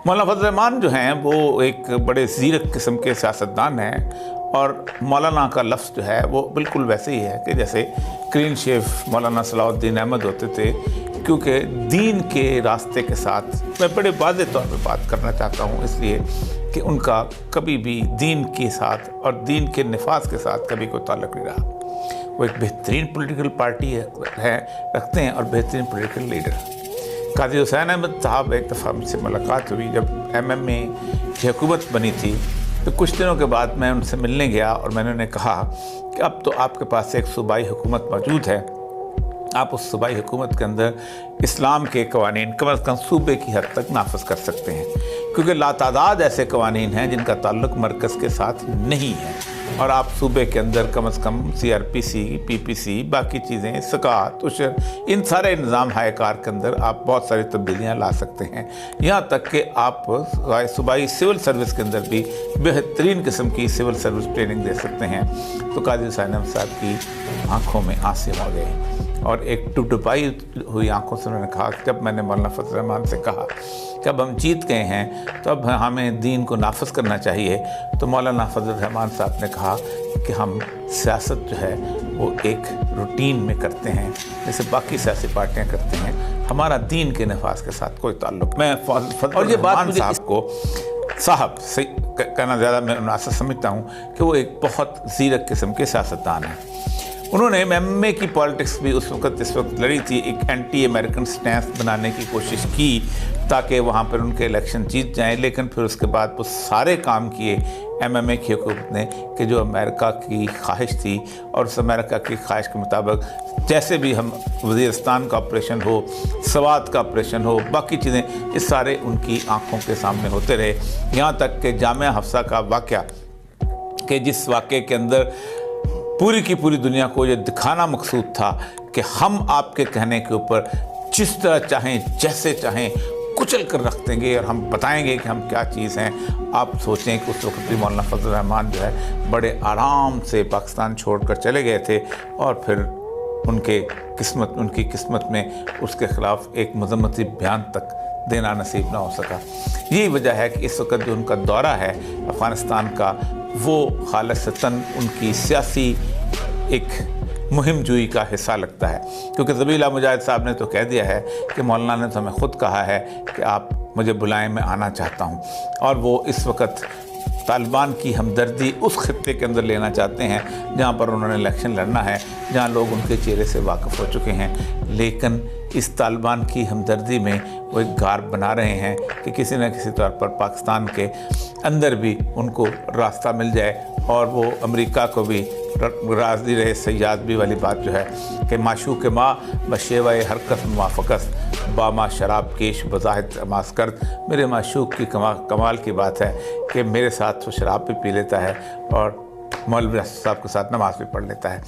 मौलाना फजल रहमान जो हैं वो एक बड़े ज़ीरक किस्म के सियासतदान हैं और मौलाना का लफ्ज़ जो है वो बिल्कुल वैसे ही है कि जैसे क्लीन शेफ मौलाना सलाहुद्दीन अहमद होते थे, क्योंकि दीन के रास्ते के साथ मैं बड़े वाज़े तौर पर बात करना चाहता हूँ, इसलिए कि उनका कभी भी दीन के साथ और दीन के नफाज के साथ कभी कोई ताल्लुक़ नहीं रहा। वो एक बेहतरीन पॉलिटिकल पार्टी है रखते हैं और बेहतरीन पॉलिटिकल लीडर। काजी हुसैन अहमद साहब एक दफ़ा मुझसे मुलाकात हुई जब MM की हुकूमत बनी थी, तो कुछ दिनों के बाद मैं उनसे मिलने गया और मैंने उन्हें कहा कि अब तो आपके पास एक सूबाई हुकूमत मौजूद है, आप उस सूबाई हुकूमत के अंदर इस्लाम के कवानीन कम अज़ कम सूबे की हद तक नाफिज कर सकते हैं, क्योंकि लातादाद ऐसे कवानीन हैं जिनका ताल्लुक़ मरकज़ के साथ नहीं है और आप सूबे के अंदर कम अज़ कम CRPC, PPC, बाकी चीज़ें, ज़कात, उशर, इन सारे निज़ाम हायकार के अंदर आप बहुत सारी तब्दीलियाँ ला सकते हैं। यहाँ तक कि आप सूबाई सिविल सर्विस के अंदर भी बेहतरीन किस्म की सिविल सर्विस ट्रेनिंग दे सकते हैं। तो काजी हुसैन अहमद साहब की आँखों में आंसू आ गए और एक टुटुपाई हुई आंखों से उन्होंने कहा कि जब मैंने मौलाना फजल रहमान से कहा कि अब हम जीत गए हैं तो अब हमें दीन को नाफिज करना चाहिए, तो मौलाना फजल रहमान साहब ने कहा कि हम सियासत जो है वो एक रूटीन में करते हैं जैसे बाकी सियासी पार्टियां करती हैं, हमारा दीन के नफाज के साथ कोई ताल्लुक़। मैं फजल रहमान साहब को साहब से कहना ज़्यादा मैं मुनासिब समझता हूँ कि वो एक बहुत ज़ीरक किस्म के सियासतदान हैं। उन्होंने MMA की पॉलिटिक्स भी इस वक्त लड़ी थी, एक एंटी अमेरिकन स्टैंस बनाने की कोशिश की ताकि वहाँ पर उनके इलेक्शन जीत जाएं, लेकिन फिर उसके बाद वो सारे काम किए MMA की हुकूमत ने कि जो अमेरिका की ख्वाहिश थी, और उस अमेरिका की ख्वाहिश के मुताबिक जैसे भी हम वज़ीरिस्तान का ऑपरेशन हो, सवात का ऑपरेशन हो, बाकी चीज़ें, ये सारे उनकी आँखों के सामने होते रहे। यहाँ तक कि जामिया हफ्सा का वाक़या कि जिस वाक़े के अंदर पूरी की पूरी दुनिया को ये दिखाना मकसूद था कि हम आपके कहने के ऊपर जिस तरह चाहें जैसे चाहें कुचल कर रख देंगे और हम बताएंगे कि हम क्या चीज़ हैं। आप सोचें कि उस वक्त भी मौलाना फजल रहमान जो है बड़े आराम से पाकिस्तान छोड़कर चले गए थे और फिर उनकी किस्मत में उसके ख़िलाफ़ एक मज़म्मती बयान तक देना नसीब ना हो सका। यही वजह है कि इस वक्त जो उनका दौरा है अफ़गानिस्तान का, वो खालिसतन उनकी सियासी एक मुहिम जुई का हिस्सा लगता है, क्योंकि ज़बीला मुजाहिद साहब ने तो कह दिया है कि मौलाना ने तो हमें ख़ुद कहा है कि आप मुझे बुलाएं, मैं आना चाहता हूँ। और वो इस वक्त तालिबान की हमदर्दी उस खित्ते के अंदर लेना चाहते हैं जहाँ पर उन्होंने इलेक्शन लड़ना है, जहाँ लोग उनके चेहरे से वाकिफ़ हो चुके हैं, लेकिन इस तालिबान की हमदर्दी में वो एक गार बना रहे हैं कि किसी न किसी तौर पर पाकिस्तान के अंदर भी उनको रास्ता मिल जाए और वो अमेरिका को भी राज़ी रहे। सयादबी वाली बात जो है कि माशूक माँ बशेवाए हरकत मुवाफ़क़त बामा शराब केश बज़ाहिद मास्कर्द, मेरे माशूक की कमाल की बात है कि मेरे साथ वो शराब भी पी लेता है और मौलवी साहब के साथ नमाज़ भी पढ़ लेता है।